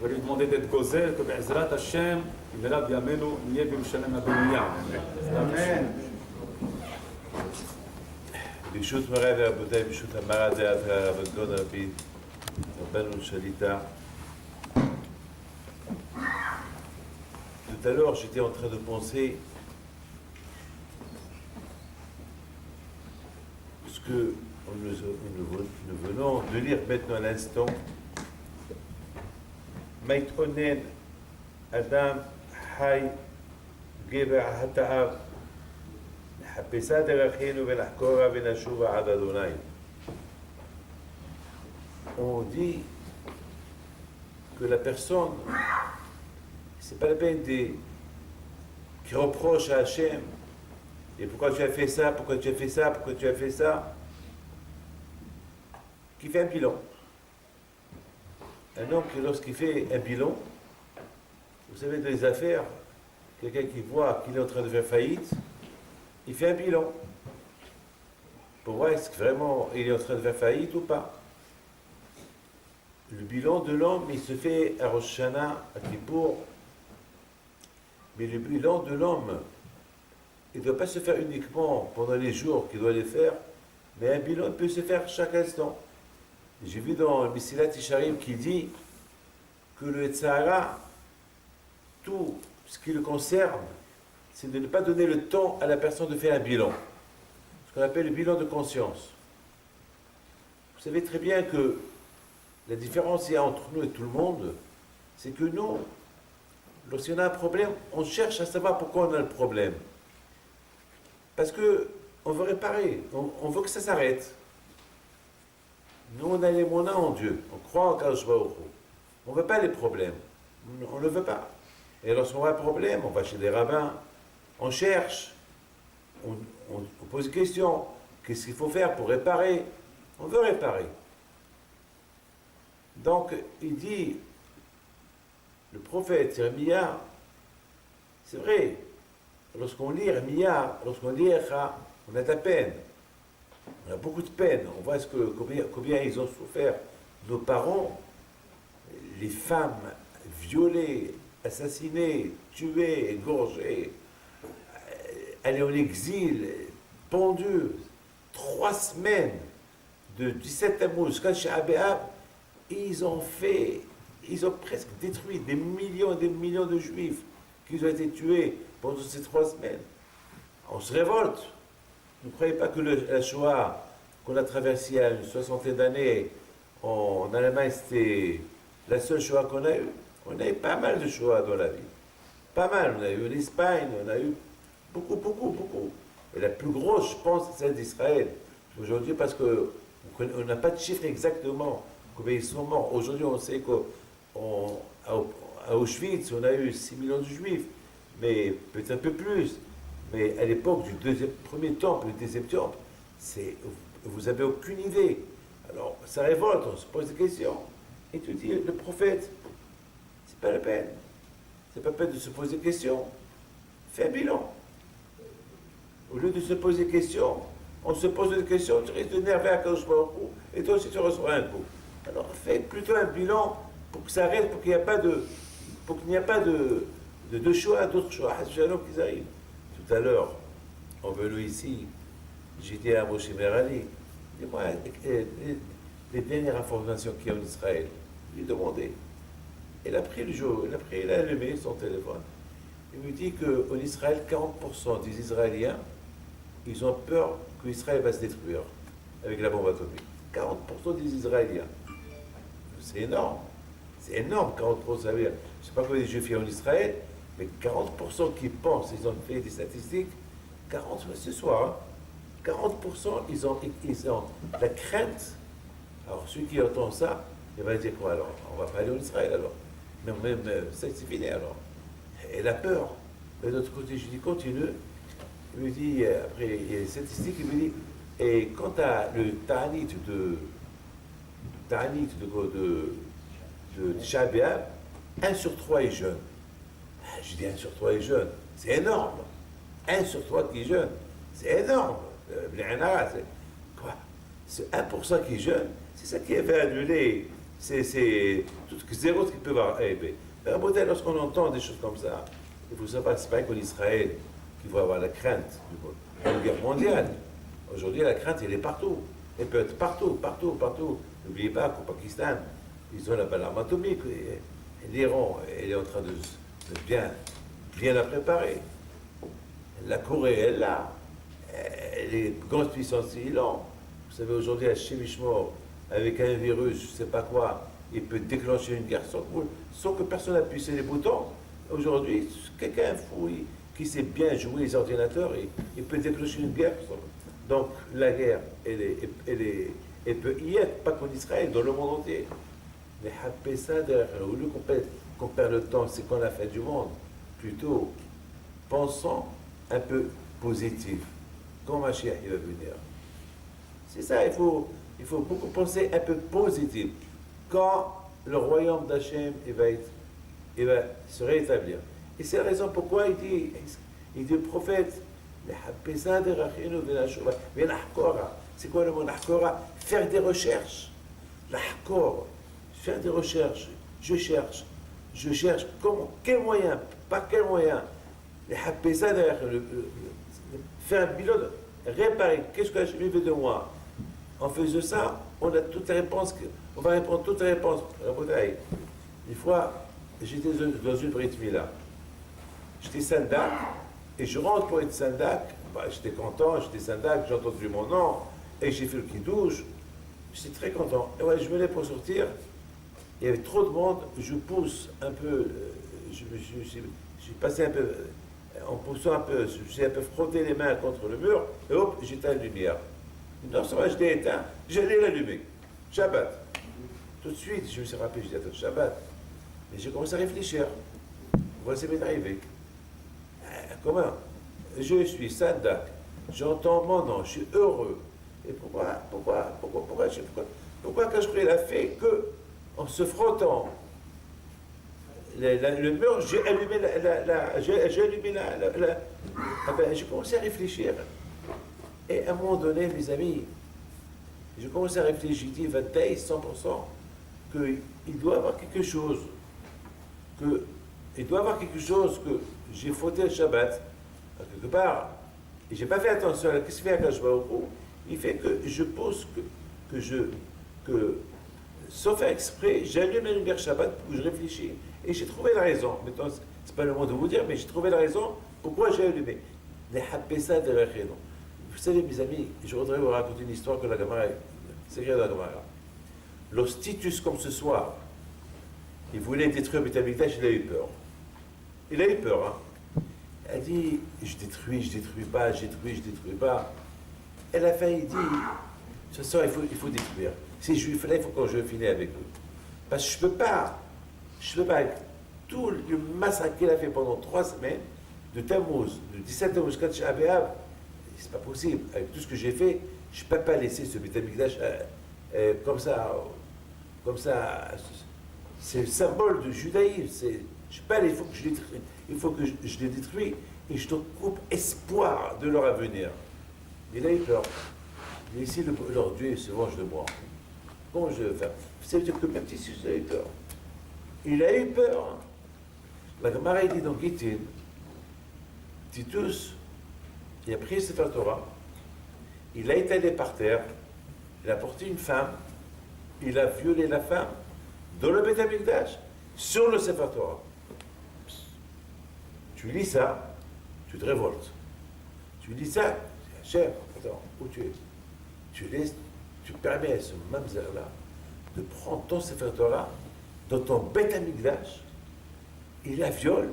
On va lui demander d'être gozel, que Be'ezrat Hashem, V'elav Yamenu, Niye B'Yerushalem HaBenouya. Amen. ברשות מוריי ורבותיי, ברשות המרא דעת הרב הגאון רבי רבנו שליט"א. Tout à l'heure, j'étais en train de penser ce que nous venons de lire maintenant à l'instant. Maïtonen Adam Hay Geber Hata'av Hapesa Derachenu Velachkora Venashuva Ad Adonai. On dit que la personne, c'est pas la peine qui reproche à Hachem, et pourquoi tu as fait ça, pourquoi tu as fait ça, pourquoi tu as fait ça, qui fait un bilan. Un homme qui, lorsqu'il fait un bilan, vous savez, dans les affaires, quelqu'un qui voit qu'il est en train de faire faillite, il fait un bilan pour voir est-ce que vraiment il est en train de faire faillite ou pas. Le bilan de l'homme, il se fait à Rosh Hashanah, à Kippour, mais le bilan de l'homme, il ne doit pas se faire uniquement pendant les jours qu'il doit les faire, mais un bilan peut se faire chaque instant. J'ai vu dans le Mesilat Yesharim qui dit que le Yetzer Hara, tout ce qui le concerne, c'est de ne pas donner le temps à la personne de faire un bilan. Ce qu'on appelle le bilan de conscience. Vous savez très bien que la différence qu'il y a entre nous et tout le monde, c'est que nous, lorsqu'on a un problème, on cherche à savoir pourquoi on a le problème. Parce qu'on veut réparer, on veut que ça s'arrête. Nous, on a les moyens en Dieu, on croit en Kadosh Baruch Hu. On ne veut pas les problèmes, on ne le veut pas. Et lorsqu'on a un problème, on va chez des rabbins, on cherche, on pose des questions. Qu'est-ce qu'il faut faire pour réparer? On veut réparer. Donc, il dit, le prophète Jérémie, c'est vrai, lorsqu'on lit Jérémie, lorsqu'on lit Echa, on a de la peine. On a beaucoup de peine. On voit combien ils ont souffert. Nos parents, les femmes violées, assassinées, tuées, égorgées, allées en exil, pendues, 3 semaines, de 17 Tammuz jusqu'à Tisha B'Av, ils ont presque détruit des millions et des millions de juifs qui ont été tués pendant ces 3 semaines. On se révolte. Ne croyez pas que la Shoah qu'on a traversée il y a une 60aine d'années en Allemagne, c'était la seule Shoah qu'on a eue. On a eu pas mal de Shoah dans la vie. Pas mal. On a eu l'Espagne, on a eu beaucoup. Et la plus grosse, je pense, c'est celle d'Israël. Aujourd'hui, parce qu'on n'a pas de chiffre exactement combien ils sont morts. Aujourd'hui, on sait qu'à Auschwitz, on a eu 6 millions de juifs, mais peut-être un peu plus. Mais à l'époque du premier temple, le deuxième temple, vous n'avez aucune idée. Alors, ça révolte, on se pose des questions. Et tu dis, le prophète, c'est pas la peine. C'est pas la peine de se poser des questions. Fais un bilan. Au lieu de se poser des questions, on se pose des questions, tu risques de nerver à Kadosh Baruch Hu, et toi aussi tu reçois un coup. Alors, fais plutôt un bilan pour que ça arrête, pour qu'il n'y ait pas de choix, d'autres choix, Shalom qu'ils arrivent. Tout à l'heure, en venant ici, j'ai dit à Moshe Merali, dis-moi les dernières informations qu'il y a en Israël. Je lui ai demandé. Il a pris le jour, il a allumé son téléphone. Il me dit qu'en Israël, 40% des Israéliens, ils ont peur qu'Israël va se détruire avec la bombe atomique. 40% des Israéliens. C'est énorme. C'est énorme, 40%. Ça veut dire, je ne sais pas combien de Juifs il y a en Israël, mais 40% qui pensent, ils ont fait des statistiques, 40% ce soir, 40% ils ont la crainte. Alors celui qui entend ça, il va dire quoi alors? On va pas aller en Israël alors. Mais même ça c'est fini alors. Et la peur. Mais de l'autre côté, je dis continue. Il me dit, après il y a les statistiques, il me dit, et quant à le ta'anit de Tisha B'Av, 1 sur 3 est jeune. Je dis 1 sur 3 est jeune, c'est énorme. 1 sur 3 qui est jeune. C'est énorme. Quoi? C'est 1% qui est jeune, c'est ça qui avait annulé. C'est tout zéro ce qu'ils peuvent avoir. Lorsqu'on entend des choses comme ça, il faut savoir que ce n'est pas qu'en Israël qu'il faut avoir la crainte d'une guerre mondiale. Aujourd'hui, la crainte, elle est partout. Elle peut être partout, partout, partout. N'oubliez pas qu'au Pakistan, ils ont la balle atomique. Et l'Iran, elle est en train de bien la préparer. La Corée, elle l'a. Les grandes puissances, ils l'ont. Vous savez, aujourd'hui, à Chemichmore, avec un virus, je ne sais pas quoi, il peut déclencher une guerre sans que personne appuie sur les boutons. Aujourd'hui, quelqu'un fou qui sait bien jouer les ordinateurs, il peut déclencher une guerre. Donc, la guerre, elle peut y être, pas qu'en Israël, dans le monde entier. Mais au lieu qu'on perd le temps, c'est qu'on a fait du monde. Plutôt, pensons un peu positif. Quand Mashiach il va venir. C'est ça, il faut beaucoup penser un peu positif. Quand le royaume d'Hachem il va se rétablir. Et c'est la raison pourquoi il dit le prophète, c'est quoi le mot nahkora? Faire des recherches. Faire des recherches. Je cherche. Comment? Quel moyen? Par quel moyen? Faire un bilan, réparer. Qu'est-ce que Hachem veut de moi? En faisant ça, on a toutes les réponses. On va répondre toutes les réponses. Une fois, j'étais dans une Brit Mila. J'étais sandak, et je rentre pour être sandak. J'étais content, j'étais sandak, j'ai entendu mon nom, et j'ai fait le kidouche. J'étais très content. Et ouais, je me lève pour sortir. Il y avait trop de monde, je pousse un peu, je suis passé un peu, en poussant un peu, j'ai un peu frotté les mains contre le mur, et hop, j'éteins la lumière. Non, ça va, je l'ai éteint, j'allais l'allumer. Shabbat. Tout de suite, je me suis rappelé, je dis, attends, Shabbat. Et j'ai commencé à réfléchir. Voilà, ça m'est arrivé. Comment? Je suis sandak, j'entends mon nom, je suis heureux. Et pourquoi quand je l'a fait que en se frottant le mur, j'ai allumé j'ai commencé à réfléchir. Et à un moment donné, mes amis, j'ai commencé à réfléchir, j'ai dit, 100%, qu'il doit y avoir quelque chose, que j'ai fauté le Shabbat, quelque part, et j'ai pas fait attention à ce qu'il fait à Kashbaoku, il fait que je pense que sauf faire exprès, j'allume la lumière Shabbat pour que je réfléchis. Et j'ai trouvé la raison. Maintenant, c'est pas le moment de vous dire, mais j'ai trouvé la raison pourquoi j'ai allumé. Les Happesa de la Rénon. Vous savez, mes amis, je voudrais vous raconter une histoire que la Gemara, c'est écrit dans la Gemara. L'Ostitus, comme ce soir, il voulait détruire Beth Amikdash, il a eu peur. Il a eu peur, hein. Il a dit, je détruis pas. Et la fin, il dit, ce soir, il faut détruire. Ces juifs-là, il faut que je finisse avec eux. Parce que je peux pas, avec tout le massacre qu'il a fait pendant 3 semaines, de Tammuz, de 17 Tammuz, quand je c'est pas possible. Avec tout ce que j'ai fait, je ne peux pas laisser ce Beth Amikdash comme ça. C'est le symbole du judaïsme. Je peux pas aller, il faut que je les détruis et je te coupe espoir de leur avenir. Il a eu peur. Mais ici, leur Dieu se venge de moi. Comment je vais faire? Ça veut dire que même si il a eu peur. Il a eu peur. La Gemara dit dans Gittin, Titus, il a pris le Sefer Torah, il a étalé par terre, il a porté une femme, il a violé la femme dans le Beth Amikdash, sur le Sefer Torah. Tu lis ça, tu te révoltes. Tu lis ça, cher, attends, où tu es? Tu permets à ce mamzer-là de prendre ton Sefer Torah dans ton Beth Amikdash, il la viole,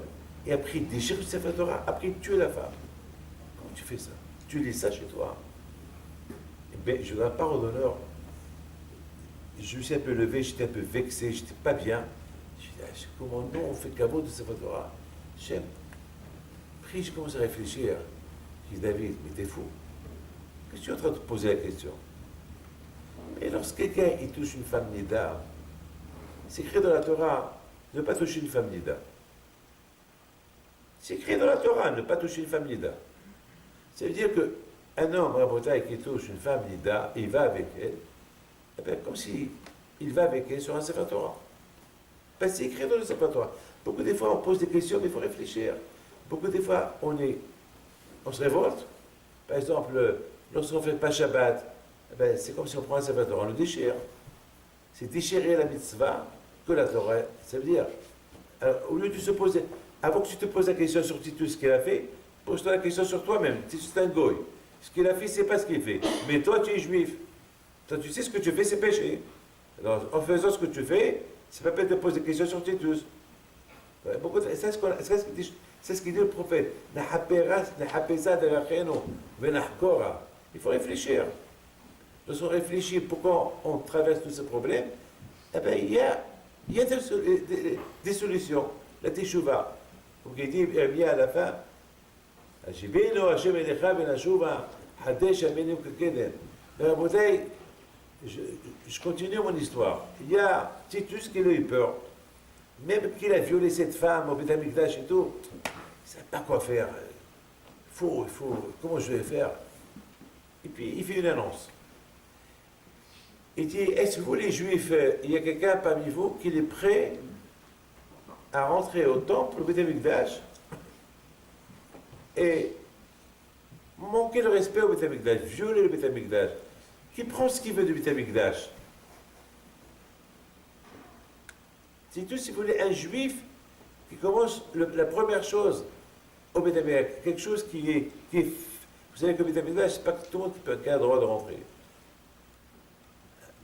et après il déchire le Sefer Torah, après il tue la femme. Comment tu fais ça? Tu lis ça chez toi? Eh bien, je n'ai pas d'honneur. Je me suis un peu levé, j'étais un peu vexé, j'étais pas bien. Je dis, comment non, on fait caveau de Sefer Torah? J'aime. Après, je commence à réfléchir. Je dis, David, mais t'es fou. Qu'est-ce que tu es en train de te poser la question? Mais lorsque quelqu'un il touche une femme nida, c'est écrit dans la Torah, ne pas toucher une femme nida. C'est écrit dans la Torah, ne pas toucher une femme nida. Ça veut dire que Un homme, Rabotai, qui touche une femme Nida, il va avec elle, eh bien, comme si il va avec elle sur un Sefer Torah. Ben, c'est écrit dans le Sefer Torah. Beaucoup des fois, on pose des questions, mais il faut réfléchir. Beaucoup des fois, on se révolte. Par exemple, lorsqu'on ne fait pas Shabbat, eh ben, c'est comme si on prend un Sefer Torah, on le déchire. C'est déchirer la mitzvah que la Torah. Ça veut dire, alors, au lieu de se poser, avant que tu te poses la question sur Titus, ce qu'il a fait, pose-toi la question sur toi-même. Titus, c'est un goy. Ce qu'il a fait, c'est pas ce qu'il fait. Mais toi, tu es juif. Toi, tu sais ce que tu fais, c'est péché. Alors, en faisant ce que tu fais, c'est pas peine de poser des questions sur Titus. C'est ce qu'il dit le prophète. Il faut réfléchir. Lorsqu'on réfléchit pourquoi on traverse tous ces problèmes, eh bien, il y a des solutions. La teshuva. Comme il dit bien à la fin, je continue mon histoire. Il y a Titus qui a eu peur. Même qu'il a violé cette femme au Beth Amikdash et tout, il ne savait pas quoi faire. Comment je vais faire? Et puis il fait une annonce. Il dit, est-ce que vous les Juifs, il y a quelqu'un parmi vous qui est prêt à rentrer au temple, au Beth Amikdash, et manquer le respect au Beth Amikdash, violer le Beth Amikdash, qui prend ce qu'il veut du Beth Amikdash? C'est tout, si vous voulez, un juif qui commence la première chose au Beth Amikdash, quelque chose qui est. Vous savez que le Beth Amikdash, c'est pas tout le monde qui a le droit de rentrer.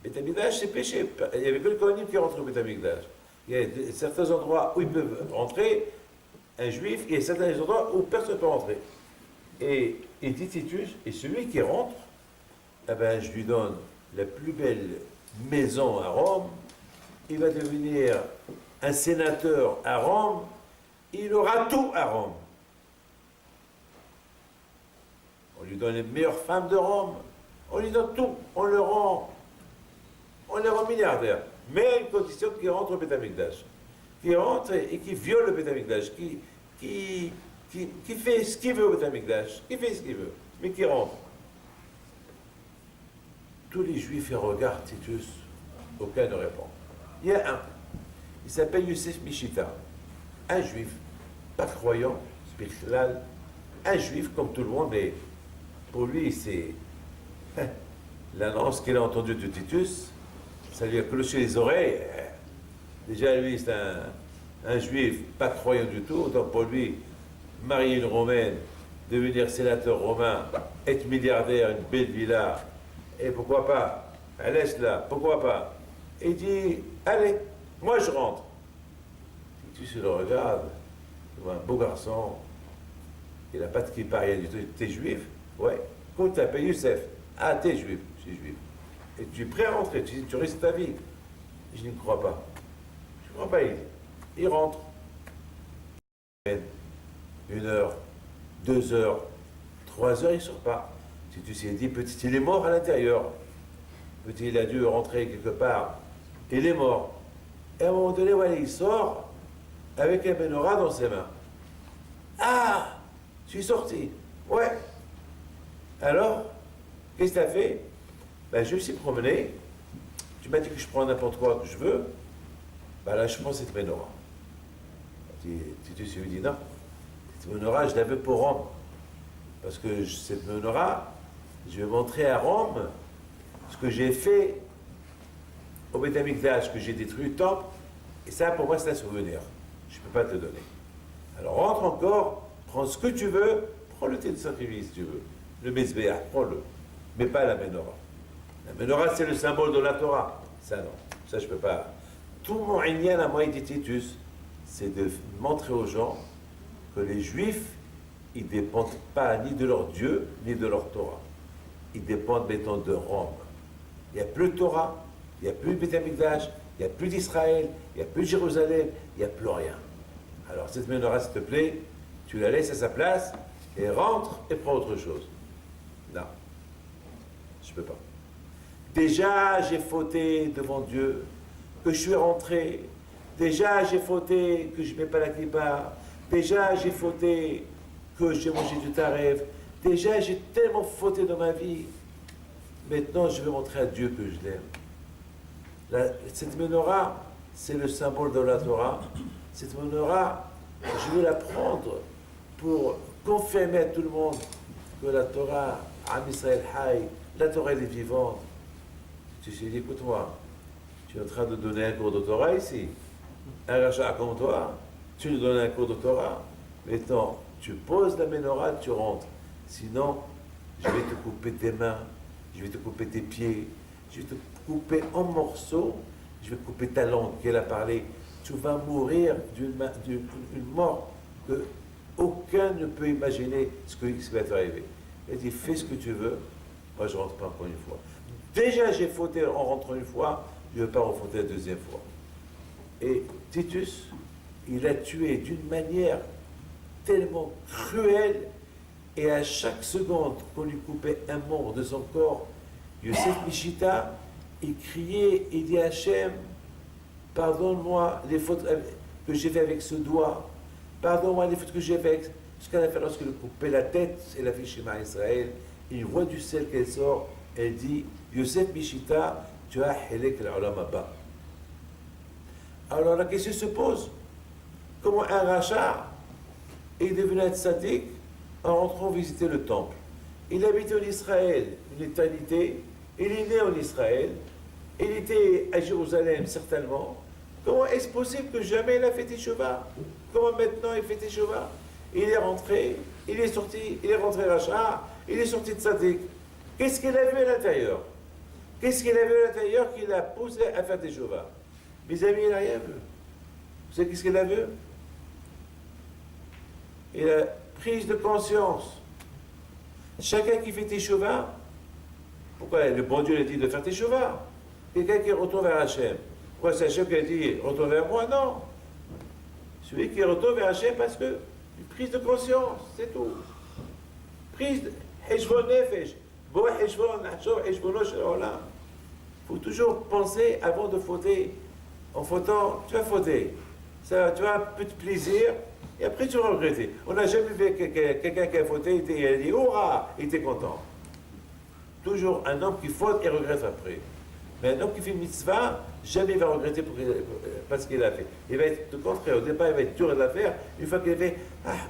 Le Beth Amikdash, c'est péché. Il n'y avait que le Kohanim qui rentre au Beth Amikdash. Il y a certains endroits où ils peuvent rentrer, un juif, et il y a certains endroits où personne ne peut rentrer. Et dit Titus, et celui qui rentre, eh ben, je lui donne la plus belle maison à Rome, il va devenir un sénateur à Rome, il aura tout à Rome. On lui donne les meilleures femmes de Rome, on lui donne tout, on le rend milliardaire. Mais à une condition qu'il rentre au Beth Amikdash. Qui rentre et qui viole le Beth Amikdash, qui fait ce qu'il veut au Beth Amikdash, qui fait ce qu'il veut, mais qui rentre. Tous les juifs ils regardent Titus, aucun ne répond. Il y a un, il s'appelle Youssef Mishita, un juif, pas croyant, spirituel, un juif comme tout le monde, mais pour lui c'est l'annonce qu'il a entendue de Titus, ça lui a cloché les oreilles. Déjà lui c'est un juif pas croyant du tout, donc pour lui, marier une Romaine, devenir sénateur romain, être milliardaire, une belle villa, et pourquoi pas, elle laisse là, pourquoi pas. Et il dit, allez, moi je rentre. Tu se le regardes, tu vois un beau garçon, il n'a pas de kippa, rien du tout. T'es juif? Ouais. Comment tu t'appelles Youssef? Ah, t'es juif, je suis juif. Et tu es prêt à rentrer, tu risques ta vie. Je n'y crois pas. Je ne crois pas, il rentre. 1 heure, 2 heures, 3 heures, il ne sort pas. Si tu sais, dit, petit, il est mort à l'intérieur. Petit, il a dû rentrer quelque part. Il est mort. Et à un moment donné, voilà, il sort avec un menorah dans ses mains. Ah, je suis sorti. Ouais. Alors, qu'est-ce que tu as fait? Ben, je me suis promené. Tu m'as dit que je prends n'importe quoi que je veux. Ben là, je prends cette menorah. Titus lui dit non. Cette menorah, je la veux pour Rome. Parce que cette menorah, je vais montrer à Rome ce que j'ai fait au Beth Amikdash, que j'ai détruit le temple. Et ça, pour moi, c'est un souvenir. Je ne peux pas te le donner. Alors, rentre encore, prends ce que tu veux, prends le thé de sacrifice, si tu veux. Le Mezbeah, prends-le. Mais pas la menorah. La menorah, c'est le symbole de la Torah. Ça, non. Ça, je ne peux pas. Tout mon ignan à moi, dit Titus, c'est de montrer aux gens que les Juifs, ils ne dépendent pas ni de leur Dieu, ni de leur Torah. Ils dépendent, mettons, de Rome. Il n'y a plus de Torah, il n'y a plus de Beth Amikdash, il n'y a plus d'Israël, il n'y a plus de Jérusalem, il n'y a plus rien. Alors, cette menorah, s'il te plaît, tu la laisses à sa place, et rentre et prends autre chose. Non. Je ne peux pas. Déjà, j'ai fauté devant Dieu, que je suis rentré. Déjà, j'ai fauté que je ne mets pas la kippa. Déjà, j'ai fauté que j'ai mangé du taref. Déjà, j'ai tellement fauté dans ma vie. Maintenant, je vais montrer à Dieu que je l'aime. Cette menorah, c'est le symbole de la Torah. Cette menorah, je vais la prendre pour confirmer à tout le monde que la Torah, Am Israël Hay, la Torah elle est vivante. Tu sais, écoute-moi, tu es en train de donner un cours de Torah ici. Un rachat comme toi, tu nous donnes un cours de Torah. Maintenant, tu poses la menorah, tu rentres. Sinon, je vais te couper tes mains, je vais te couper tes pieds, je vais te couper en morceaux, je vais couper ta langue qu'elle a parlé. Tu vas mourir d'une mort que aucun ne peut imaginer ce qui va t'arriver. Il dit, fais ce que tu veux, moi je ne rentre pas encore une fois. Déjà j'ai fauté en rentrant une fois, je ne veux pas refauter la deuxième fois. Et Titus, il a tué d'une manière tellement cruelle, et à chaque seconde qu'on lui coupait un membre de son corps, Yosef Mishita, il criait, il dit à Hachem, pardonne-moi les fautes que j'ai faites avec ce doigt, pardonne-moi les fautes que j'ai faites. Jusqu'à la fin, lorsqu'il lui coupait la tête, elle a fait Shema Israël, une voix du ciel qu'elle sort, elle dit, Yosef Mishita, tu as Helek l'Olam Haba. Alors la question se pose, comment un rachat est devenu un tzaddik en rentrant visiter le temple? Il habitait en Israël une éternité, il est né en Israël, il était à Jérusalem certainement. Comment est-ce possible que jamais il a fait Teshuvah? Comment maintenant il fait Teshuvah? Il est rentré, il est sorti, il est rentré rachat, il est sorti de tzaddik. Qu'est-ce qu'il a vu à l'intérieur? Qu'est-ce qu'il a vu à l'intérieur qui l'a poussé à faire Teshuvah? Mes amis, il n'a rien vu. Vous savez qu'est-ce qu'il a vu? Il a prise de conscience. Chacun qui fait Teshuvah, pourquoi le bon Dieu a dit de faire Teshuvah? Quelqu'un qui retourne vers Hachem. Pourquoi c'est Hachem qui a dit retourne vers moi? Non. Celui qui retourne vers Hachem parce que une prise de conscience, c'est tout. Prise de Heshbon Nefesh. Bo Heshbon, Hashov Heshbono Shel Olam. Il faut toujours penser avant de fauter. En fautant, tu vas fauter. Ça, tu as un peu de plaisir et après tu vas regretter. On n'a jamais vu quelqu'un qui a fauté et il a dit hurrah, il était content. Toujours un homme qui faute et regrette après. Mais un homme qui fait mitzvah, jamais il va regretter parce qu'il a fait. Il va être le contraire. Au départ, il va être dur de la faire. Une fois qu'il a fait,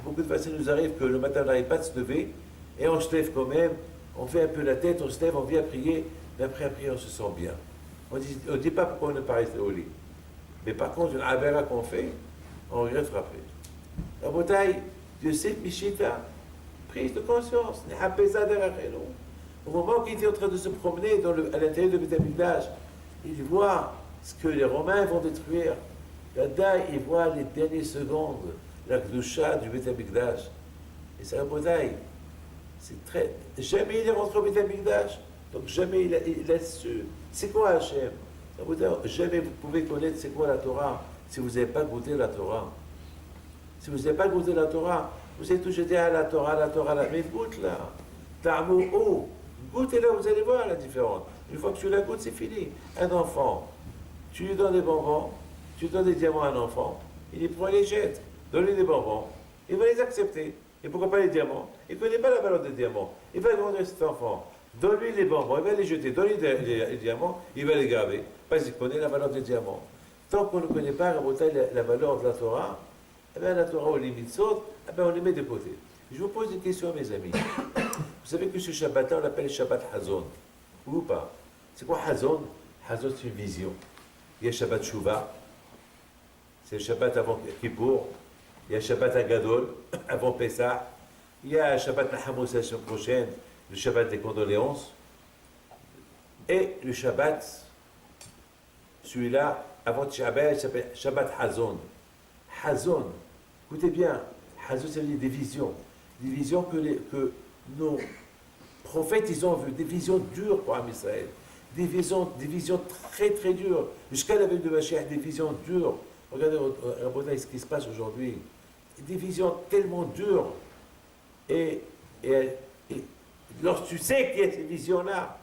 beaucoup de fois, ça nous arrive que le matin, on n'arrive pas de se lever et on se lève quand même. On fait un peu la tête, on se lève, on vient prier, mais après, on se sent bien. On ne dit pas pourquoi on n'est pas resté au lit. Mais par contre, une avera qu'on fait, on regrette après. La bataille de cette Mishita, prise de conscience, au moment qu'il était en train de se promener à l'intérieur de Beth Amikdash, il voit ce que les Romains vont détruire. Là-dedans, il voit les dernières secondes, la Gdusha du Beth Amikdash. Et c'est la bataille. C'est très. Jamais il est rentré au Beth Amikdash, donc jamais il a su. C'est quoi Hachem? Jamais vous pouvez connaître c'est quoi la Torah si vous n'avez pas goûté la Torah. Si vous n'avez pas goûté la Torah, vous êtes toujours dit la Torah, mais goûte là. Ta'amou ou. Goûtez-la, vous allez voir la différence. Une fois que tu la goûtes, c'est fini. Un enfant, tu lui donnes des bonbons, tu donnes des diamants à un enfant, il les prend et les jette. Donne-lui des bonbons, il va les accepter. Et pourquoi pas les diamants? Il ne connaît pas la valeur des diamants. Il va grandir cet enfant. Donne-lui les bonbons, il va les jeter. Donne-lui les diamants, il va les garder. Parce qu'il connaît la valeur des diamants. Tant qu'on ne connaît pas la valeur de la Torah, eh bien la Torah ou les mitzvot, eh bien on les met de côté. Je vous pose une question, mes amis. Vous savez que ce Shabbat-là, on l'appelle Shabbat Hazon. Ou pas? C'est quoi Hazon? Hazon, c'est une vision. Il y a Shabbat Shuvah, c'est le Shabbat avant Kippour. Il y a Shabbat Agadol, avant Pessah. Il y a Shabbat Nahamous la semaine prochaine, le Shabbat des condoléances. Et le Shabbat, celui-là, avant Shabbat, s'appelle Shabbat Hazon. Hazon, écoutez bien, Hazon, ça veut dire des visions. Des visions que nos prophètes, ils ont vu, des visions dures pour Am Israël. Des visions très très dures. Jusqu'à la venue de Mashiach, des visions dures. Regardez ce qui se passe aujourd'hui. Des visions tellement dures. Et lorsque tu sais qu'il y a ces visions-là,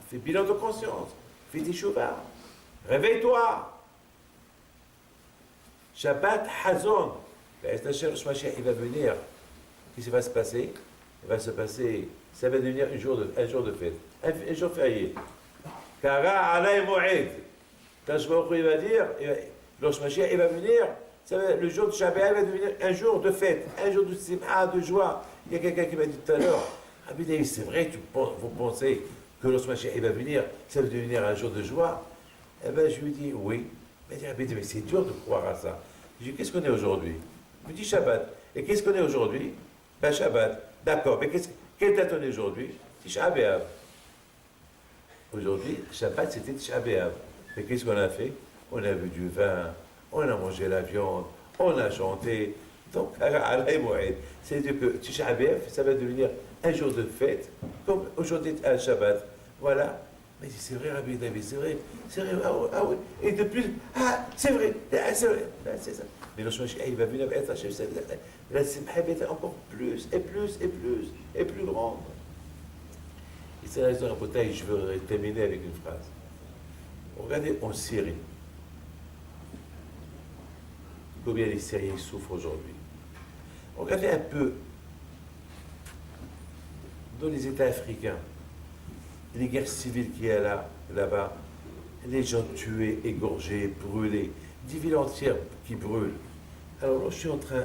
fais bilan de conscience, fais des chouvards, réveille-toi. Shabbat Hazon. Il va venir. Qu'est-ce qui va se passer? il va se passer, ça va devenir un jour de fête, un jour férié. Kara alay mo'ed. Quand je vois il va dire, lorsque Mashiach il va venir, le jour de Shabbat va devenir un jour de fête, un jour de simha, de joie. Il y a quelqu'un qui m'a dit tout à l'heure, Rabbi David, c'est vrai, vous pensez que lorsque Mashiach il va venir, ça va devenir un jour de joie? Eh bien, je lui dis oui. Il m'a dit, Rabbi David, mais c'est dur de croire à ça. Je lui dis, qu'est-ce qu'on est aujourd'hui? Il me dit Shabbat. Et qu'est-ce qu'on est aujourd'hui? Ben Shabbat. D'accord, mais quelle date on est aujourd'hui? Tisha B'Av. Aujourd'hui, Shabbat, c'était Tisha B'Av. Mais qu'est-ce qu'on a fait? On a bu du vin, on a mangé la viande, on a chanté. Donc, c'est-à-dire que Tisha B'Av, ça va devenir un jour de fête, comme aujourd'hui à Shabbat. Voilà. Mais c'est vrai, Rabbi David, c'est vrai, ah oui. Et de plus, c'est vrai, c'est vrai, c'est ça. Mais le Mashiach, il va venir être la simha va être encore plus, et plus, et plus, et plus grande. Et c'est la raison, Rabotai, je veux terminer avec une phrase. Regardez en Syrie, combien les Syriens souffrent aujourd'hui. Regardez un peu dans les États africains, les guerres civiles qu'il y a là-bas, les gens tués, égorgés, brûlés, des villes entières qui brûlent. Alors là, je suis en train,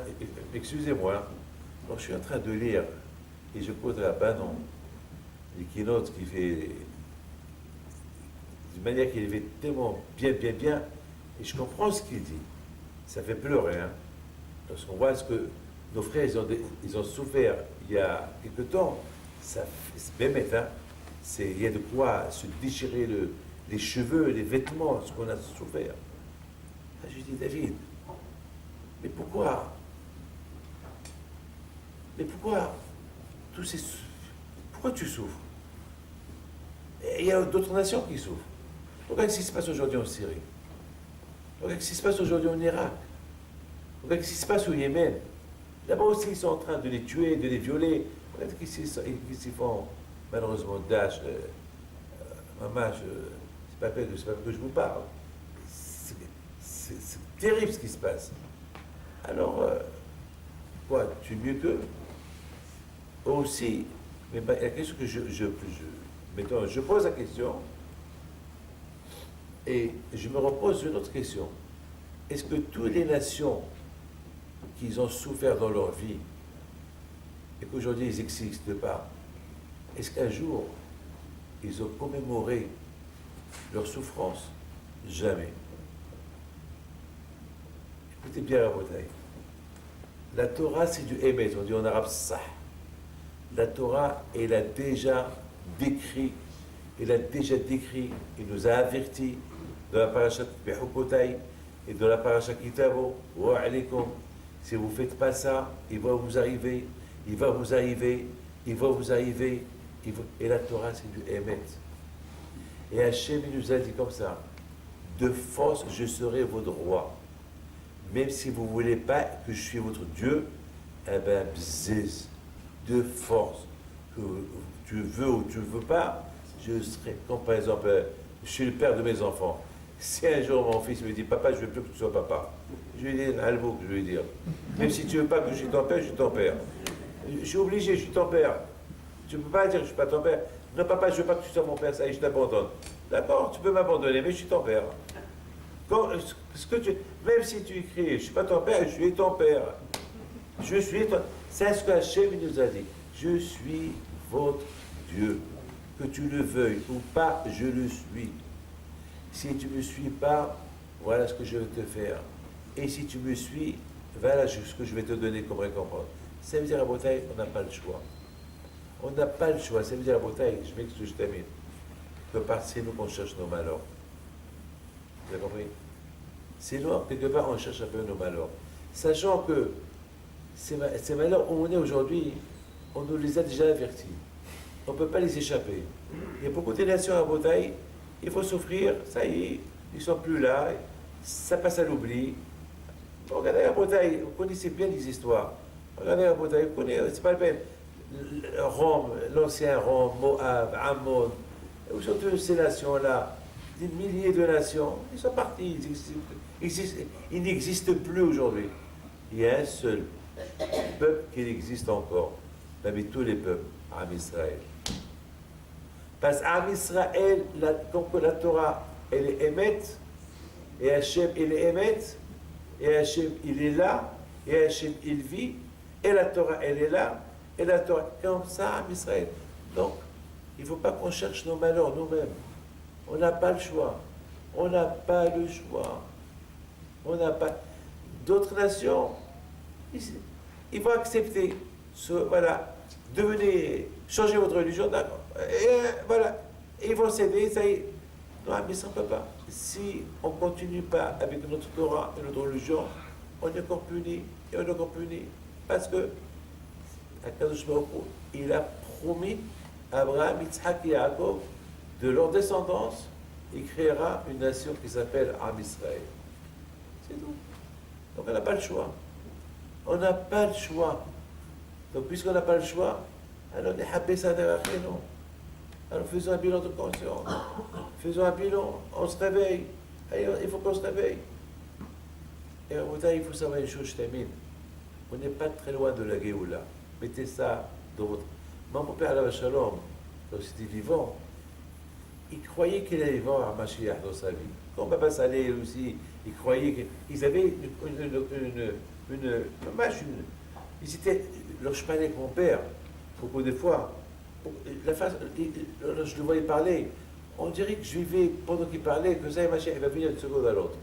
excusez-moi, je suis en train de lire, et je quote à Bannon, les keynotes qui fait, d'une manière qu'il fait tellement bien, et je comprends ce qu'il dit. Ça fait pleurer, hein, parce qu'on voit ce que nos frères, ils ont souffert il y a quelque temps, ça fait même hein, il y a de quoi se déchirer les cheveux, les vêtements, ce qu'on a souffert. Là, je dis, David, mais pourquoi pourquoi tu souffres? Et il y a d'autres nations qui souffrent. Regarde ce qui se passe aujourd'hui en Syrie. Regarde ce qui se passe aujourd'hui en Irak. Regarde ce qui se passe au Yémen. Là-bas aussi, ils sont en train de les tuer, de les violer. Regarde ce qu'ils font. Malheureusement, Daesh, maman, c'est pas que je vous parle. C'est terrible ce qui se passe. Alors, quoi, tu es mieux qu'eux? Aussi, mais la question que je pose la question, et je me repose une autre question. Est-ce que toutes les nations qui ont souffert dans leur vie, et qu'aujourd'hui ils n'existent pas, est-ce qu'un jour, ils ont commémoré leur souffrance? Jamais. Écoutez bien la bataille. La Torah, c'est du Emet, on dit en arabe Sah. La Torah, elle a déjà décrit, il nous a avertis dans la paracha Behukotai et dans la paracha Kitabo, wa alaykum, si vous ne faites pas ça, il va vous arriver. Et la Torah, c'est du Emet. Et Hachem, il nous a dit comme ça, de force, je serai votre roi. Même si vous ne voulez pas que je suis votre Dieu, eh bien, bziz, de force, que tu veux ou tu ne veux pas, je serai, comme par exemple, je suis le père de mes enfants. Si un jour mon fils me dit, papa, je ne veux plus que tu sois papa, je lui dis, un mot que je lui dire. Même si tu ne veux pas que je suis ton père, je suis ton père. Je suis obligé, je suis ton père. Tu ne peux pas dire que je ne suis pas ton père. Non, papa, je ne veux pas que tu sois mon père, ça y est, je t'abandonne. D'accord, tu peux m'abandonner, mais je suis ton père. Même si tu écris, je ne suis pas ton père, je suis ton père. Je suis ton... C'est ce que Hachem nous a dit. Je suis votre Dieu. Que tu le veuilles ou pas, je le suis. Si tu ne me suis pas, voilà ce que je vais te faire. Et si tu me suis, voilà ce que je vais te donner comme récompense. Ça veut dire, à Bretagne, on n'a pas le choix. On n'a pas le choix. Ça veut dire, à Bretagne, je m'excuse, je termine, que c'est nous qu'on cherche nos malheurs. Vous avez compris? C'est nous, quelque part, on cherche un peu nos malheurs. Sachant que ces malheurs où on est aujourd'hui, on nous les a déjà avertis. On ne peut pas les échapper. Il y a beaucoup de nations à Bretagne, il faut souffrir, ça y est, ils ne sont plus là, ça passe à l'oubli. Regardez la Bretagne, vous connaissez bien les histoires. Regardez la Bretagne, vous connaissez, c'est pas le même. Rome, l'ancien Rome, Moab, Ammon, surtout ces nations-là, des milliers de nations, ils sont partis, ils n'existent plus aujourd'hui. Il y a un seul peuple qui existe encore. parmi tous les peuples, Am Israël. Parce qu'Am Israël, comme que la Torah, elle est émette, et Hachem, il est émette, et Hachem, il est là, et Hachem, il vit, et la Torah, elle est là, et la Torah, comme ça, Am Israël. Donc, il ne faut pas qu'on cherche nos malheurs nous-mêmes. On n'a pas le choix. On n'a pas le choix. On n'a pas. D'autres nations, ils vont accepter. Voilà. Devenez, changez votre religion, d'accord. Et voilà. Et ils vont céder, ça y est. Non, mais ça ne peut pas. Si on ne continue pas avec notre Torah et notre religion, on est encore puni. Et on est encore puni. Parce que, Akadosh Baruch Hu, il a promis à Abraham, Yitzhak et Yaakov, de leur descendance, il créera une nation qui s'appelle Am Israël. C'est tout. Donc on n'a pas le choix. On n'a pas le choix. Donc puisqu'on n'a pas le choix, alors on est happé ça derrière nous. Alors faisons un bilan de conscience. Faisons un bilan, on se réveille. Allez, il faut qu'on se réveille. Et en il faut savoir une chose, je termine. On n'est pas très loin de la Géoula. Mettez ça dans votre... Mon père, Alav Shalom, quand il était vivant, il croyait qu'il allait voir un Mashiach dans sa vie. Quand Baba Saleh aussi, il croyait qu'ils avaient ils étaient, lorsque je parlais avec mon père, beaucoup de fois, lorsque je le voyais parler, on dirait que je vivais pendant qu'il parlait, que ça et Mashiach, il va venir d'une seconde à l'autre.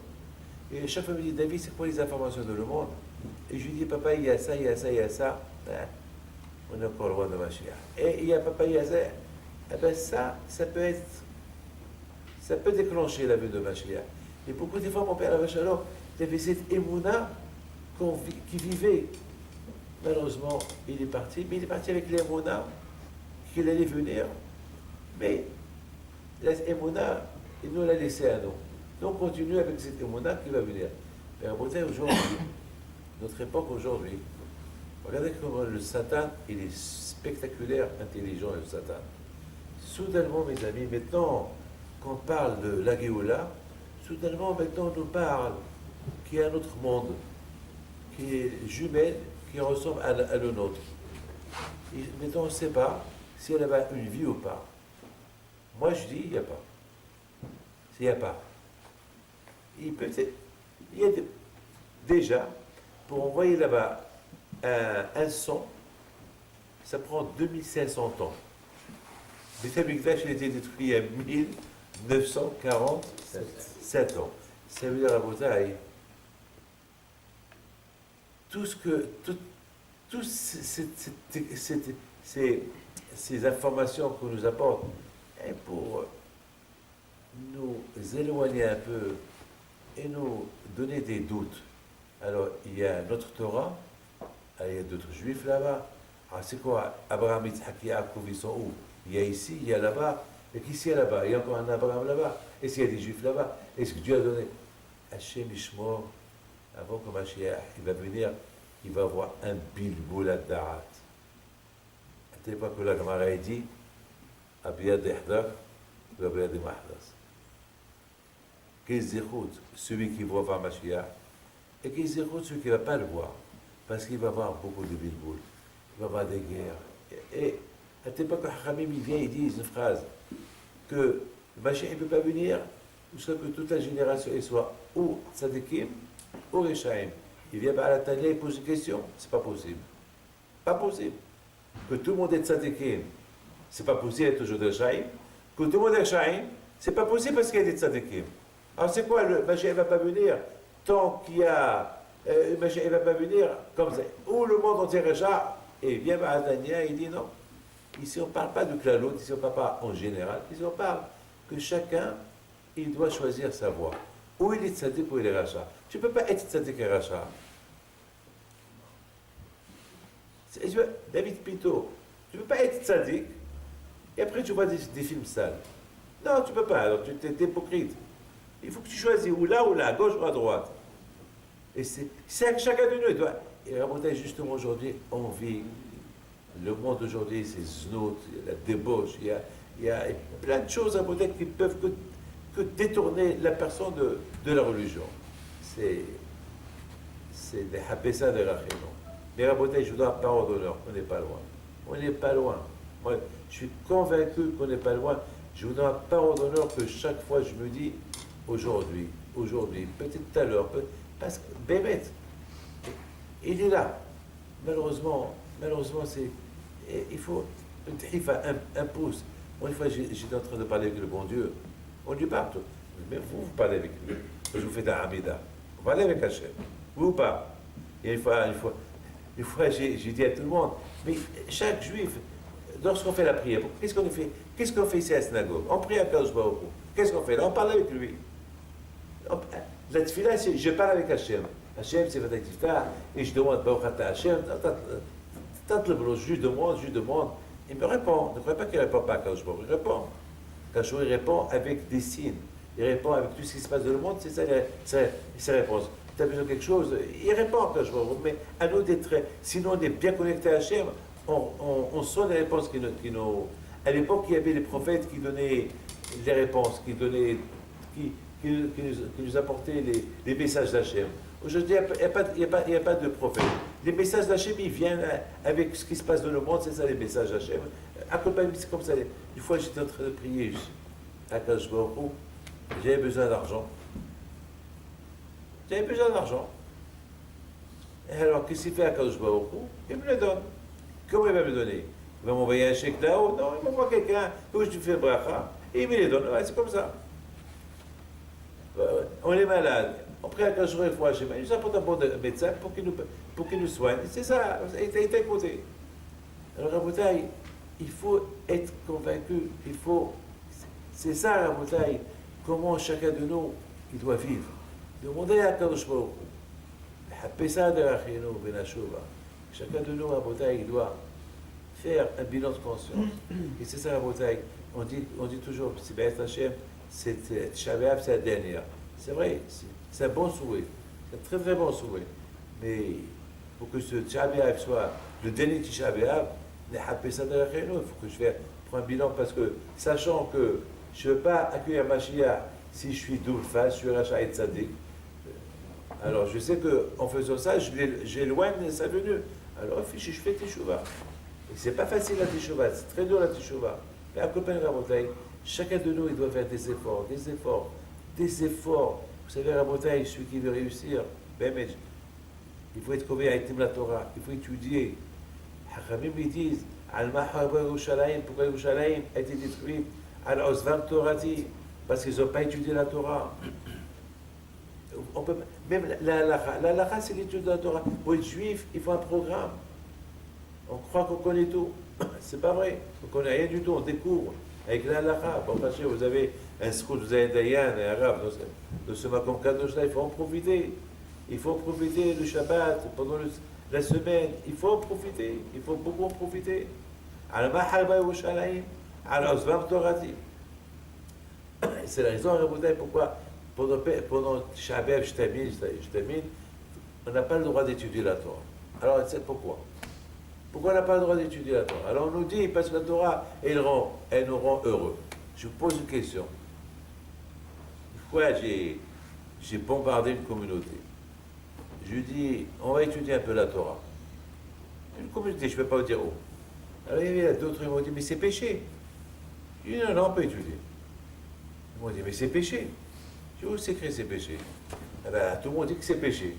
Et chaque fois, il me dit, David, c'est quoi les informations de le monde? Et je lui dis, papa, il y a ça, il y a ça, il y a ça. Ben, on est encore loin de Mashiach. Et il y a papa, il y a ça. Eh ben ça peut déclencher la vue de Mashiach. Et beaucoup de fois, mon père, Alav Shalom, il avait cette émouna qui vivait. Malheureusement, il est parti, mais il est parti avec l'émouna qu'il allait venir. Mais l'émouna, il nous l'a laissé à nous. Nous, on continue avec cette émouna qui va venir. Mais aujourd'hui, notre époque aujourd'hui, regardez comment le Satan, il est spectaculaire, intelligent, le Satan. Soudainement, mes amis, maintenant qu'on parle de la Géoula, soudainement, maintenant, on nous parle qu'il y a un autre monde, qui est jumelle, qui ressemble à le nôtre. Et maintenant, on ne sait pas si elle a une vie ou pas. Moi, je dis, il n'y a pas. Il n'y a pas. Il y a déjà, pour envoyer là-bas un son, ça prend 2500 ans. Le Beth Amikdash, il a été détruit il y a 1947 ans. Ça veut dire à Botaï, toutes ces informations qu'on nous apporte, et pour nous éloigner un peu et nous donner des doutes. Alors, il y a notre Torah, il y a d'autres juifs là-bas. Alors, c'est quoi? Abraham, Yitzhak, Yaakov, ils sont où? Il y a ici, il y a là-bas. Et qui c'est là-bas? Il y a encore un Abraham là-bas. Est-ce qu'il y a des juifs là-bas? Est-ce que Dieu a donné? Hachem Ishmor, avant que Mashiach, il va venir, il va avoir un bilboul à Da'at. À tel point que la Gemara a dit, Abiyad Ehdar, ou Abiyad Mahdas. Quel zérout, celui qui va voir Mashiach, et quel zérout, celui qui ne va pas le voir, parce qu'il va avoir beaucoup de bilboul, il va avoir des guerres. Et à tel point que Hamim, il vient, il dit une phrase, que Mashiach ne peut pas venir, jusqu'à que toute la génération soit ou tzadikim, ou rechaim. Il vient à la télé et pose une question, c'est pas possible. Pas possible. Que tout le monde est tzadikim, c'est pas possible d'être toujours de rechaim. Que tout le monde est rechaim, c'est pas possible parce qu'il y a des tzadikim. Alors c'est quoi, le Mashiach ne va pas venir tant qu'il y a... le Mashiach ne va pas venir comme ça. Ou le monde entier recha, et vient à Dania, il dit non. Ici on ne parle pas de claloute, ici on ne parle pas en général, ici on parle que chacun, il doit choisir sa voie. Ou il est tzaddik ou il est racha. Tu ne peux pas être tzaddik et racha. David Pito, tu ne peux pas être tzaddik et après tu vois des films sales. Non, tu ne peux pas, alors tu es hypocrite. Il faut que tu choisis ou là, à gauche ou à droite. Et c'est chacun de nous. Il doit. Et raconter justement aujourd'hui, on vit. Le monde aujourd'hui, c'est znout, il y a la débauche, il y a plein de choses à raconter qui peuvent que détourner la personne de la religion. C'est des habessa de Rachénon. Mais raconter, je vous donne un parole d'honneur, on n'est pas loin. On n'est pas loin. Moi, je suis convaincu qu'on n'est pas loin. Je vous donne un parole d'honneur que chaque fois je me dis, aujourd'hui, peut-être tout à l'heure, parce que Bémet, il est là. Malheureusement, c'est. Il faut. Il impose. Moi, une fois, j'étais en train de parler avec le bon Dieu. On lui parle. Mais vous parlez avec lui. Je vous fais un Hamida. Vous parlez avec Hachem. Vous ou pas? Et une fois, j'ai dit à tout le monde, mais chaque juif, lorsqu'on fait la prière, qu'est-ce qu'on fait? Qu'est-ce qu'on fait ici à la synagogue? On prie à Kadosh Baruch Hu. Qu'est-ce qu'on fait là? On parle avec lui. La tefila, c'est je parle avec Hachem. Hachem, c'est votre tefila, et je demande Baruch Ata Hachem. Je lui demande. Il me répond. Ne croyez pas qu'il ne répond pas à Kadosh Baruch Hu. Il répond. Kadosh Baruch Hu, il répond avec des signes. Il répond avec tout ce qui se passe dans le monde, c'est ça ses réponses. Tu as besoin de quelque chose, il répond Kadosh Baruch Hu. Mais à nous d'être. Sinon, on est bien connecté à Hachem, on sent les réponses qui nous. À l'époque, il y avait les prophètes qui donnaient les réponses, qui nous apportaient les messages d'Hachem. Aujourd'hui, il n'y a pas de prophète. Les messages d'Hachem, ils viennent avec ce qui se passe dans le monde, c'est ça les messages d'Hachem. À côté, c'est comme ça. Une fois, j'étais en train de prier à Kadosh Baruch Hu, j'avais besoin d'argent. Et alors, qu'est-ce qu'il fait à Kadosh Baruch Hu? Il me le donne. Comment il va me donner? Il va m'envoyer un chèque là-haut? Non, il m'envoie quelqu'un, où je lui fais bracha, et il me les donne. Ouais, c'est comme ça. On est malade. On prie à Kadosh Baruch Hu, il nous apporte un bon médecin pour qu'il nous soigne. C'est ça, il t'a écouté. Alors, Raboutaï, il faut être convaincu, c'est ça, Raboutaï, comment chacun de nous, il doit vivre. Demandez à Kadosh Baruch Hu, chacun de nous, Raboutaï, il doit faire un bilan de conscience. Et c'est ça, Raboutaï, on dit toujours, c'est B'ez Hashem, c'est Shabbat, c'est la dernière. C'est vrai, c'est un bon souhait, c'est un très très bon souhait. Mais pour que ce Tisha B'Av soit le dernier Tisha B'Av, il faut que je fasse un bilan parce que, sachant que je ne veux pas accueillir Mashiach si je suis double face, je suis Racha et Tzadik. Alors je sais qu'en faisant ça, j'éloigne sa venue. Alors je fais Teshuvah. Et c'est pas facile la Teshuvah, c'est très dur la Teshuvah. Mais à Copen Rabotaï, chacun de nous, il doit faire des efforts. Vous savez, Rabotaï, celui qui veut réussir, il faut être convaincu avec la Torah, il faut étudier. Hachamim ils disent, pourquoi Yerushalayim a été détruite, Al-Ozvam Torati, parce qu'ils n'ont pas étudié la Torah. On peut, même la halakha, c'est l'étude de la Torah. Pour être juif, il faut un programme. On croit qu'on connaît tout. C'est pas vrai. On ne connaît rien du tout. On découvre. Avec la halakha, bon, parce que vous avez un scout, vous avez un dayan, un arabe, de ce makom kadosh-là, il faut en profiter. Il faut profiter le Shabbat, pendant la semaine. Il faut en profiter. Il faut beaucoup en profiter. C'est la raison, Raboutaï, pourquoi pendant Shabbat, je termine, on n'a pas le droit d'étudier la Torah. Alors, c'est pourquoi? Pourquoi on n'a pas le droit d'étudier la Torah? Alors, on nous dit, parce que la Torah, elle nous rend heureux. Je vous pose une question. Une fois, j'ai bombardé une communauté. Je lui dis, on va étudier un peu la Torah. Une communauté, je ne peux pas vous dire où. Alors, il y avait d'autres, ils m'ont dit, mais c'est péché. Je dis, non, on peut étudier. Ils m'ont dit, mais c'est péché. Je dis, où c'est écrit c'est péché? Eh bien, tout le monde dit que c'est péché.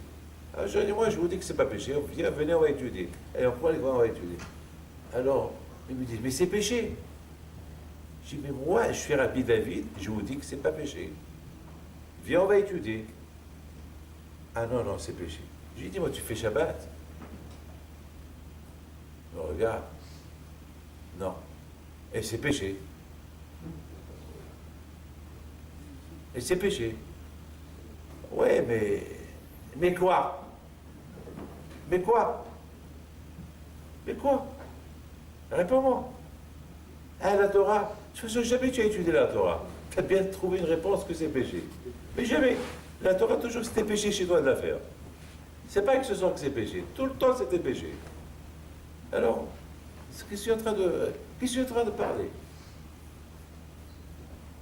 Alors, je dis, moi, je vous dis que c'est pas péché. Venez, on va étudier. Et on prend les grands, on va étudier. Alors, ils me disent, mais c'est péché. Je dis, mais moi, je suis Rabbi David, je vous dis que c'est pas péché. Viens, on va étudier. Ah non, c'est péché. Je lui dis, moi, tu fais Shabbat. Il me regarde. Non. Et c'est péché. Et c'est péché. Ouais, mais quoi? Mais quoi? Mais quoi? Réponds-moi. Ah, la Torah. De toute façon, jamais tu as étudié la Torah. Tu as bien trouvé une réponse que c'est péché. Mais jamais. La Torah, toujours, c'était péché chez toi de la faire. C'est pas que ce soit que c'est péché. Tout le temps, c'était péché. Alors, qu'est-ce que je suis en train de parler?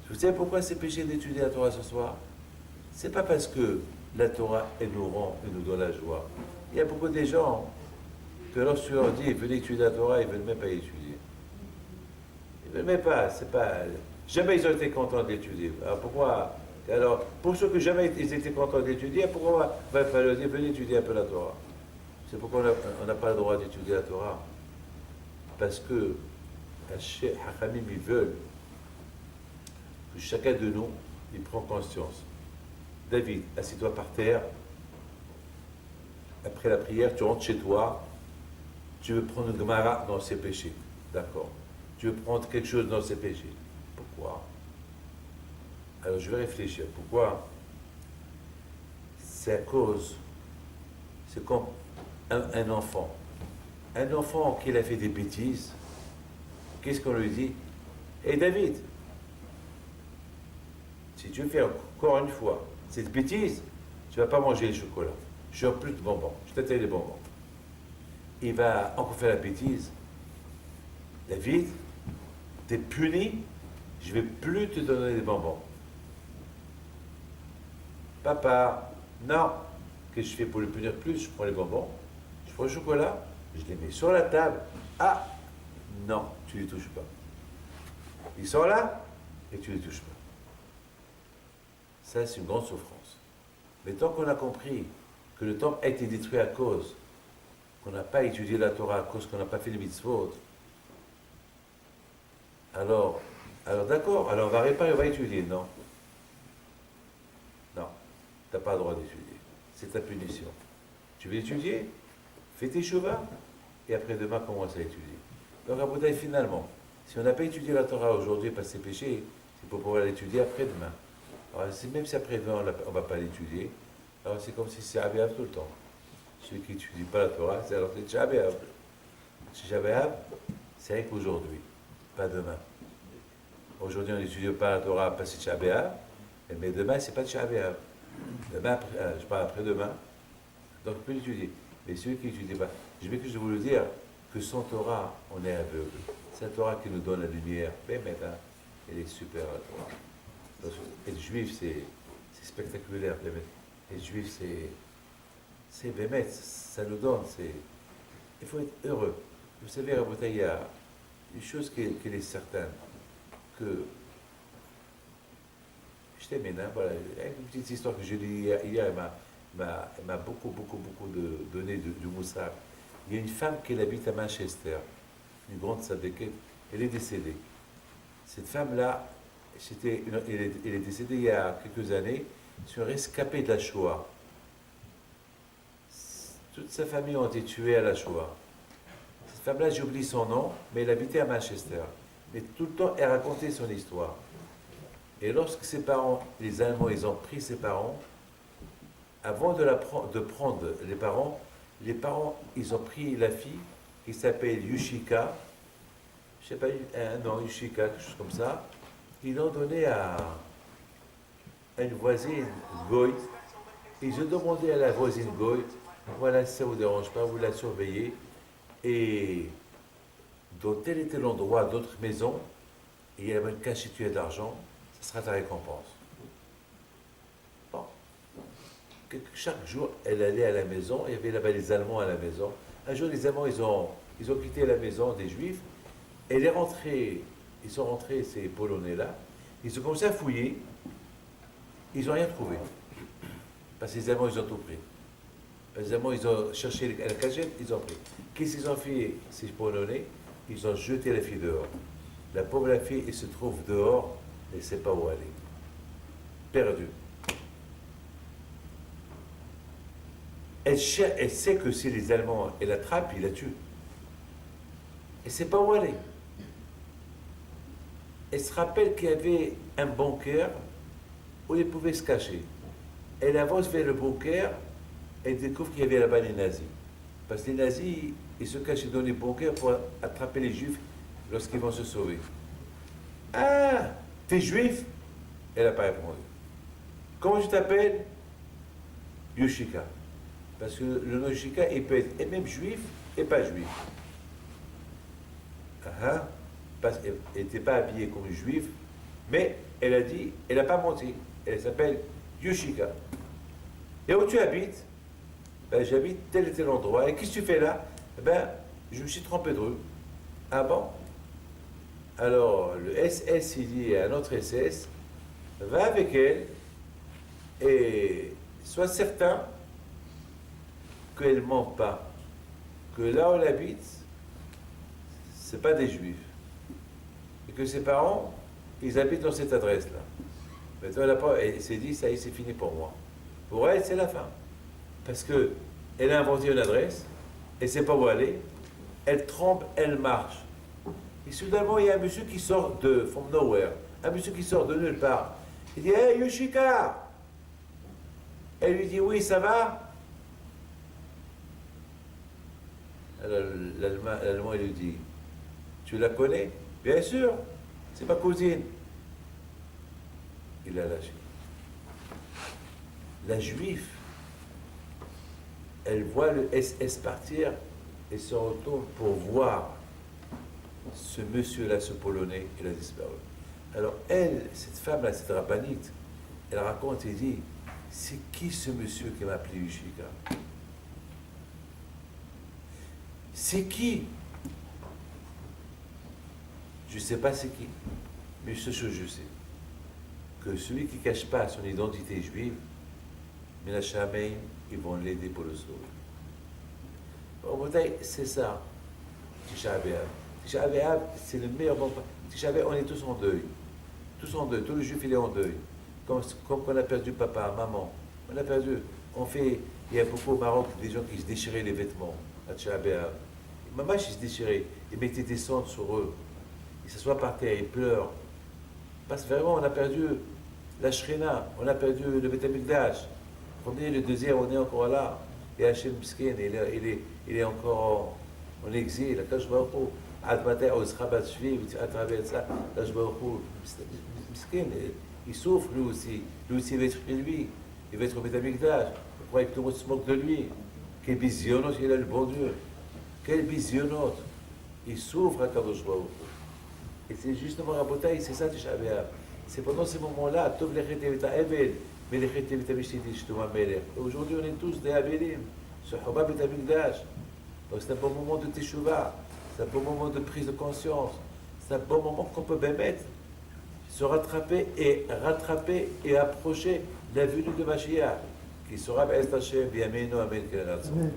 Vous savez pourquoi c'est péché d'étudier la Torah ce soir? C'est pas parce que la Torah, elle nous rend, elle nous donne la joie. Il y a beaucoup de gens, que lorsque tu leur dis venez étudier la Torah, ils ne veulent même pas étudier. Ils ne veulent même pas, c'est pas. Jamais ils ont été contents d'étudier. Alors pourquoi? Alors, pour ceux que jamais ils étaient contents d'étudier, pourquoi on va leur dire venez étudier un peu la Torah? C'est pourquoi on n'a pas le droit d'étudier la Torah. Parce que les Hachamim, ils veulent que chacun de nous, il prend conscience. David, assis-toi par terre. Après la prière, tu rentres chez toi. Tu veux prendre une Gemara dans ses péchés. D'accord. Tu veux prendre quelque chose dans ses péchés. Pourquoi? Alors je vais réfléchir. Pourquoi? C'est à cause. C'est comme un enfant. Un enfant qui a fait des bêtises, qu'est-ce qu'on lui dit? Hé David, si tu fais encore une fois cette bêtise, tu ne vas pas manger les chocolats. Je n'aurai plus de bonbons. Je t'attends les bonbons. Il va encore faire la bêtise. David, tu es puni, je ne vais plus te donner des bonbons. Papa, non. Qu'est-ce que je fais pour le punir plus? Je prends les bonbons, je prends le chocolat, je les mets sur la table. Ah, non, tu ne les touches pas. Ils sont là et tu ne les touches pas. Ça, c'est une grande souffrance. Mais tant qu'on a compris que le temple a été détruit à cause qu'on n'a pas étudié la Torah, à cause qu'on n'a pas fait les mitzvot, alors d'accord, alors on va réparer, on va étudier. Non. Non, tu n'as pas le droit d'étudier. C'est ta punition. Tu veux étudier? Fais tes chouva et après-demain, commence à étudier. Donc, à Bouddha, finalement, si on n'a pas étudié la Torah aujourd'hui parce que c'est péché, c'est pour pouvoir l'étudier après-demain. Alors, même si après-demain, on ne va pas l'étudier, alors c'est comme si c'est Abéab tout le temps. Celui qui n'étudie pas la Torah, c'est alors c'est Abéab. Abéab, c'est rien qu'aujourd'hui, pas demain. Aujourd'hui, on n'étudie pas la Torah parce que c'est Abéab, mais demain, c'est pas Abéab. Demain, je parle après-demain, donc on peut l'étudier. Mais celui qui n'étudie pas, je vais que je vous le dire, que sans Torah, on est aveugle. C'est la Torah qui nous donne la lumière. Mais maintenant, elle est super, la Torah. Être juif, c'est spectaculaire. Être juif, c'est bémet, ça nous donne. Il faut être heureux. Vous savez, Rabotai, il y a une chose qui est certaine, que je termine, voilà, une petite histoire que j'ai lue hier, elle m'a beaucoup donné du moussard. Il y a une femme qui habite à Manchester, une grande sadéquette, elle est décédée. Cette femme-là, elle est décédée il y a quelques années sur un rescapé de la Shoah. Toute sa famille a été tuée à la Shoah. Cette femme-là, j'ai oublié son nom, mais elle habitait à Manchester. Mais tout le temps, elle racontait son histoire. Et lorsque ses parents, les Allemands, ils ont pris ses parents, avant de prendre les parents, ils ont pris la fille qui s'appelle Yushika, je ne sais pas, un nom, Yushika, quelque chose comme ça. Ils l'ont donné à une voisine Goy. Ils ont demandé à la voisine Goy, voilà, ça ne vous dérange pas, vous la surveillez. Et dans tel était l'endroit d'autres maisons, et il y avait une cachitude d'argent, ce sera ta récompense. Bon. Chaque jour, elle allait à la maison, il y avait là-bas les Allemands à la maison. Un jour, les Allemands, ils ont quitté la maison des Juifs, et ils sont rentrés, ces Polonais-là, ils ont commencé à fouiller, ils n'ont rien trouvé. Parce que les Allemands, ils ont tout pris. Les Allemands, ils ont cherché la cachette, ils ont pris. Qu'est-ce qu'ils ont fait, ces Polonais? Ils ont jeté la fille dehors. La pauvre la fille, elle se trouve dehors, elle ne sait pas où aller. Perdue. Elle sait que si les Allemands l'attrapent, ils la tuent. Elle ne sait pas où aller. Elle se rappelle qu'il y avait un bunker où elle pouvait se cacher. Elle avance vers le bunker, elle découvre qu'il y avait là-bas les nazis. Parce que les nazis, ils se cachaient dans les bunkers pour attraper les juifs lorsqu'ils vont se sauver. Ah, t'es juif? Elle n'a pas répondu. Comment tu t'appelles? Yoshika. Parce que le nom Yoshika, il peut être et même juif et pas juif. Parce qu'elle n'était pas habillée comme une juive, mais elle a dit, elle n'a pas menti. Elle s'appelle Yoshika. Et où tu habites? Ben, j'habite tel et tel endroit. Et qu'est-ce que tu fais là? Eh ben, je me suis trompé de rue. Ah bon? Alors, le SS, il dit à notre SS, va avec elle et sois certain qu'elle ne ment pas, que là où elle habite, c'est pas des juifs, et que ses parents, ils habitent dans cette adresse-là. Maintenant, elle s'est dit, ça y est, c'est fini pour moi. Pour elle, c'est la fin. Parce que elle a inventé une adresse, elle ne sait pas où aller, elle tremble, elle marche. Et soudainement, il y a un monsieur qui sort de from nowhere, un monsieur qui sort de nulle part. Il dit, hey, Yoshika! Elle lui dit, oui, ça va? Alors l'Allemand, il lui dit, tu la connais? Bien sûr, c'est ma cousine. Il a lâché. La juive, elle voit le SS partir et se retourne pour voir ce monsieur-là, ce Polonais, il a disparu. Alors elle, cette femme-là, cette rabbinite, elle raconte et dit, c'est qui ce monsieur qui m'a appelé Yushika? C'est qui? Je ne sais pas c'est qui, mais ce que je sais, que celui qui ne cache pas son identité juive, mais la Shameim, ils vont l'aider pour le sauver. En Bretagne, c'est ça, Tisha B'Av. Tisha B'Av, c'est le meilleur moment. Tisha B'Av, on est tous en deuil. Tous en deuil. Tout le juif, il est en deuil. Comme on a perdu papa, maman. On a perdu. Il y a beaucoup au Maroc des gens qui se déchiraient les vêtements à Tisha B'Av. Maman, ils se déchiraient. Ils mettaient des cendres sur eux. Ils s'assoient par terre, ils pleurent. Parce que vraiment, on a perdu la Shrina, on a perdu le Beth Amikdash. On est le deuxième, on est encore là. Et Hachem Miskin, il est encore en exil. Akash Baruch Hu, Ad Matay, Ozra Bat Shvi, à travers ça, Akash Baruch Hu, Miskin, il souffre lui aussi. Lui aussi, il va être chez lui. Il va être au Beth Amikdash. Vous croyez que tout le monde se moque de lui? Quel bisionote il a, le bon Dieu. Quel bisionote. Il souffre à Kadosh Baruch Hu. Et c'est justement Rabotai, c'est ça Tisha B'Av. C'est pendant ces moments-là, Tov Lechet Evita Ebel, mais Lechet Evita Mishtiti Shtuma Melech. Aujourd'hui, on est tous des Abelim, ce Chobab et Amikdash. Donc c'est un bon moment de Teshuvah, c'est un bon moment de prise de conscience, c'est un bon moment qu'on peut bien mettre, se rattraper et approcher la venue de Mashiach, qui sera Be'ez Hashem, Biyameinu, Amen, Amen.